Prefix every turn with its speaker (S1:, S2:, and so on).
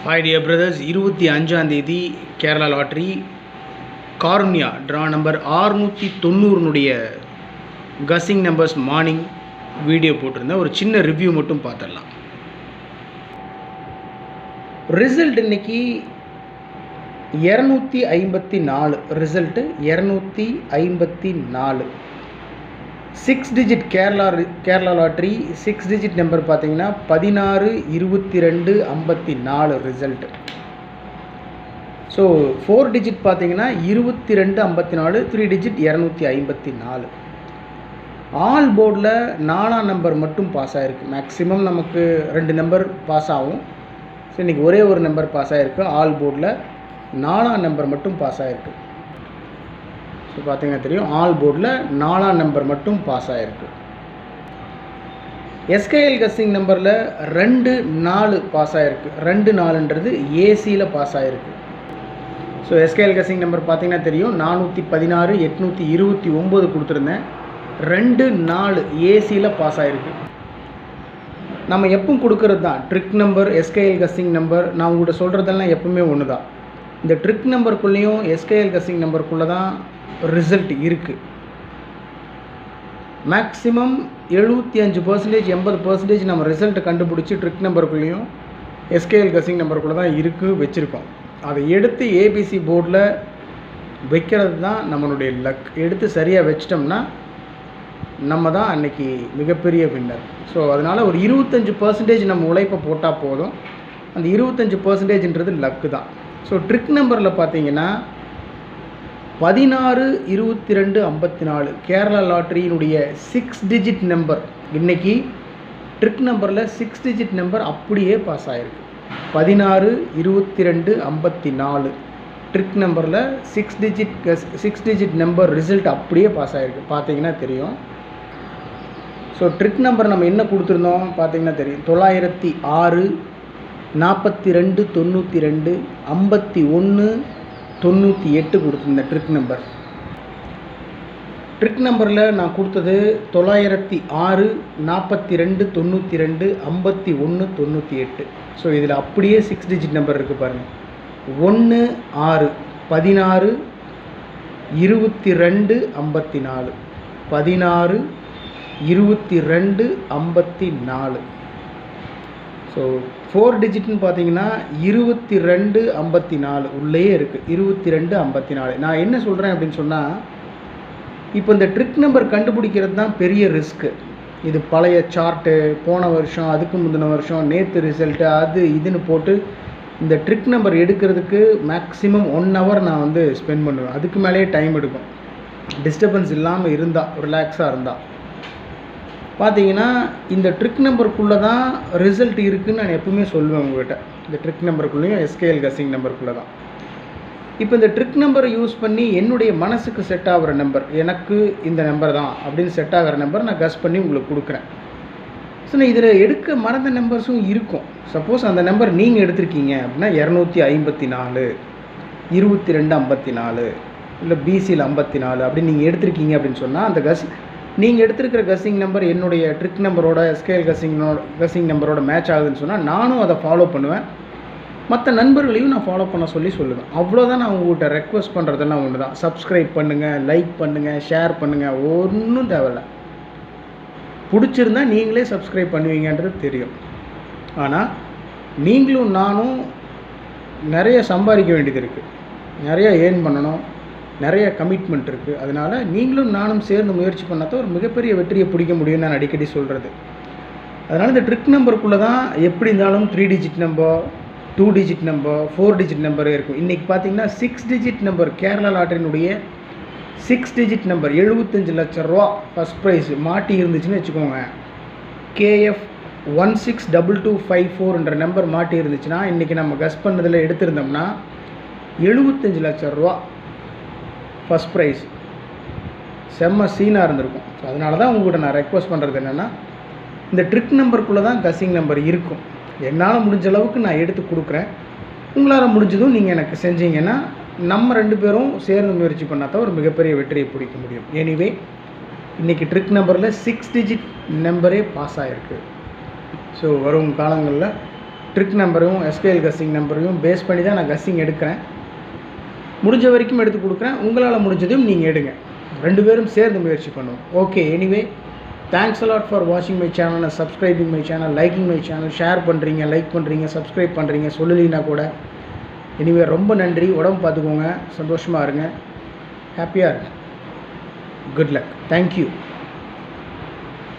S1: Hi dear brothers, 25ஆம் தேதி Kerala lottery Karunya draw number 690 guessing numbers morning video போட்டிருந்தேன். ஒரு சின்ன ரிவ்யூ மட்டும் பார்த்துடலாம். ரிசல்ட் இன்னைக்கு 254 result 254 6 digit Kerala lottery 6 digit number பார்த்தீங்கன்னா 16 22 54 ரிசல்ட்டு. ஸோ 4 டிஜிட் பார்த்தீங்கன்னா 22 54 3 டிஜிட் 254. ஆல் போர்டில் 4ஆம் நம்பர் மட்டும் பாஸ் ஆகிருக்கு. மேக்ஸிமம் நமக்கு 2 நம்பர் பாஸ் ஆகும். ஸோ இன்றைக்கி ஒரே ஒரு நம்பர் பாஸ் ஆகிருக்கு. ஆல் போர்டில் 4ஆம் நம்பர் மட்டும் பாஸ் ஆகிருக்கு. ஸோ பார்த்தீங்கன்னா தெரியும், ஆல் போர்டில் 4ஆம் நம்பர் மட்டும் பாஸ் ஆகிருக்கு. எஸ்கேஎல் கஸ்ஸிங் நம்பரில் 2-4 பாஸ் ஆகிருக்கு. 2-4ன்றது ஏசியில் பாஸ் ஆகிருக்கு. ஸோ எஸ்கேஎல் கஸ்ஸிங் நம்பர் பார்த்தீங்கன்னா தெரியும், 416 829 கொடுத்துருந்தேன். 2-4 ஏசியில் பாஸ் ஆகிருக்கு. நம்ம எப்பவும் கொடுக்கறது தான் trick number, SKL guessing number. நான் உங்கள்கிட்ட சொல்கிறதெல்லாம் எப்பவுமே ஒன்று தான். இந்த ட்ரிக் நம்பருக்குள்ளேயும் எஸ்கேஎல் கஸ்ஸிங் நம்பருக்குள்ளே தான் ரிசல்ட் இருக்குது. மேக்ஸிமம் 75% 80% நம்ம ரிசல்ட்டை கண்டுபிடிச்சி ட்ரிக் நம்பருக்குள்ளேயும் எஸ்கேஎல் கஸ்ஸிங் நம்பருக்குள்ளே தான் வச்சுருக்கோம். அதை எடுத்து ஏபிசி போர்டில் வைக்கிறது தான் நம்மளுடைய லக். எடுத்து சரியாக வச்சிட்டோம்னா நம்ம தான் அன்றைக்கி மிகப்பெரிய வின்னர். ஸோ அதனால் ஒரு 25% நம்ம உழைப்பை போட்டால் போதும். அந்த 25%ன்றது லக்கு தான். ஸோ ட்ரிக் நம்பரில் பார்த்தீங்கன்னா 16 22 54 கேரளா லாட்ரியினுடைய 6 டிஜிட் நம்பர் இன்றைக்கி ட்ரிக் நம்பரில் 6 டிஜிட் நம்பர் அப்படியே பாஸ் ஆகிருக்கு. 16 22 54 ட்ரிக் நம்பரில் 6 டிஜிட் நம்பர் ரிசல்ட் அப்படியே பாஸ் ஆகிருக்கு. பார்த்தீங்கன்னா தெரியும். ஸோ ட்ரிக் நம்பர் நம்ம என்ன கொடுத்துருந்தோம் பார்த்தீங்கன்னா தெரியும், 906 42 92 51 98 கொடுத்துருந்தேன் ட்ரிக் நம்பர். ட்ரிக் நம்பரில் நான் கொடுத்தது 906 42 92 51 98. ஸோ இதில் அப்படியே 6 டிஜிட் நம்பர் இருக்குது பாருங்கள். 1 6 16 22 54 16 22 54. ஸோ 4 டிஜிட்னு பார்த்தீங்கன்னா 22 54 உள்ளே இருக்குது. 22 54. நான் என்ன சொல்கிறேன் அப்படின்னு சொன்னால், இப்போ இந்த ட்ரிக் நம்பர் கண்டுபிடிக்கிறது தான் பெரிய ரிஸ்க்கு. இது பழைய சார்ட்டு, போன வருஷம், அதுக்கு முந்தின வருஷம், நேற்று ரிசல்ட்டு, அது இதுன்னு போட்டு இந்த ட்ரிக் நம்பர் எடுக்கிறதுக்கு மேக்ஸிமம் 1 hour நான் ஸ்பெண்ட் பண்ணுவேன். அதுக்கு மேலேயே டைம் எடுக்கும். டிஸ்டர்பன்ஸ் இல்லாமல் இருந்தால், ரிலாக்ஸாக இருந்தால். பார்த்தீங்கன்னா இந்த ட்ரிக் நம்பருக்குள்ளே தான் ரிசல்ட் இருக்குதுன்னு நான் எப்பவுமே சொல்லுவேன் உங்கள்கிட்ட. இந்த ட்ரிக் நம்பருக்குள்ளேயும் எஸ்கேஎல் கஸ்ஸிங் நம்பருக்குள்ளே தான். இப்போ இந்த ட்ரிக் நம்பரை யூஸ் பண்ணி என்னுடைய மனசுக்கு செட் ஆகிற நம்பர், எனக்கு இந்த நம்பர் தான் அப்படின்னு செட் ஆகிற நம்பர் நான் கஸ் பண்ணி உங்களுக்கு கொடுக்குறேன். ஸோ நான் இதில் எடுக்க மறந்த நம்பர்ஸும் இருக்கும். சப்போஸ் அந்த நம்பர் நீங்கள் எடுத்திருக்கீங்க அப்படின்னா 254 22 54 இல்லை பிசியில் 54 அப்படின்னு நீங்கள் எடுத்திருக்கீங்க அப்படின்னு சொன்னால், அந்த நீங்கள் எடுத்திருக்கிற கஸ்ஸிங் நம்பர் என்னுடைய ட்ரிக் நம்பரோட எஸ்கேஎல் கஸ்ஸிங் நம்பரோட மேட்ச் ஆகுதுன்னு சொன்னால் நானும் அதை ஃபாலோ பண்ணுவேன். மற்ற நண்பர்களையும் நான் ஃபாலோ பண்ண சொல்லுவேன். அவ்வளோதான். நான் உங்கள்கிட்ட ரெக்வஸ்ட் பண்ணுறதெல்லாம் ஒன்று தான். சப்ஸ்கிரைப் பண்ணுங்கள், லைக் பண்ணுங்கள், ஷேர் பண்ணுங்கள். ஒன்றும் தேவையில்லை. பிடிச்சிருந்தா நீங்களே சப்ஸ்கிரைப் பண்ணுவீங்கன்றது தெரியும். ஆனால் நீங்களும் நானும் நிறைய சம்பாதிக்க வேண்டியது இருக்குது, நிறைய ஏர்ன் பண்ணணும், நிறைய கமிட்மெண்ட் இருக்குது. அதனால் நீங்களும் நானும் சேர்ந்து முயற்சி பண்ணால் தான் ஒரு மிகப்பெரிய வெற்றியை பிடிக்க முடியும்னு நான் அடிக்கடி சொல்கிறது. அதனால் இந்த ட்ரிக் நம்பருக்குள்ளே தான் எப்படி இருந்தாலும் 3 digit number, 2 digit number, 4 digit நம்பரே இருக்கும். இன்றைக்கி பார்த்தீங்கன்னா 6 டிஜிட் நம்பர் கேரளா லாட்டரியினுடைய 6 டிஜிட் நம்பர் 75 லட்சம் ரூபா ஃபஸ்ட் ப்ரைஸ் மாட்டி இருந்துச்சுன்னு வச்சுக்கோங்க. KF 162254 நம்பர் மாட்டி இருந்துச்சுன்னா இன்றைக்கி நம்ம கஸ் பண்ணதில் எடுத்திருந்தோம்னா 75 லட்சம் ரூபா ஃபஸ்ட் ப்ரைஸ். செம்ம சீனாக இருந்திருக்கும். ஸோ அதனால தான் உங்கள்கிட்ட நான் ரெக்வஸ்ட் பண்ணுறது என்னென்னா, இந்த ட்ரிக் நம்பருக்குள்ளே தான் கஸ்ஸிங் நம்பர் இருக்கும். என்னால் முடிஞ்ச அளவுக்கு நான் எடுத்து கொடுக்குறேன். உங்களால் முடிஞ்சதும் நீங்கள் எனக்கு செஞ்சீங்கன்னா நம்ம 2 பேரும் சேர்ந்து முயற்சி பண்ணால் தான் ஒரு மிகப்பெரிய வெற்றியை பிடிக்க முடியும். எனிவே இன்றைக்கி ட்ரிக் நம்பரில் 6 டிஜிட் நம்பரே பாஸ் ஆகிருக்கு. ஸோ வரும் காலங்களில் ட்ரிக் நம்பரையும் எஸ்கேஎல் கஸ்ஸிங் நம்பரையும் பேஸ் பண்ணி தான் நான் கஸ்ஸிங் எடுக்கிறேன். முடிஞ்ச வரைக்கும் எடுத்து கொடுக்குறேன். உங்களால் முடிஞ்சதும் நீங்கள் எடுங்க. 2 பேரும் சேர்ந்து முயற்சி பண்ணுவோம். Okay, anyway thanks a lot for வாட்சிங் my channel and subscribing my channel, liking my channel, share பண்ணுறீங்க, லைக் பண்ணுறீங்க, சப்ஸ்கிரைப் பண்ணுறீங்க, சொல்லலைன்னா கூட. எனிவே ரொம்ப நன்றி. உடம்பு பார்த்துக்கோங்க, சந்தோஷமாக இருங்க, ஹாப்பியாக இருங்க. Good luck. தேங்க்யூ.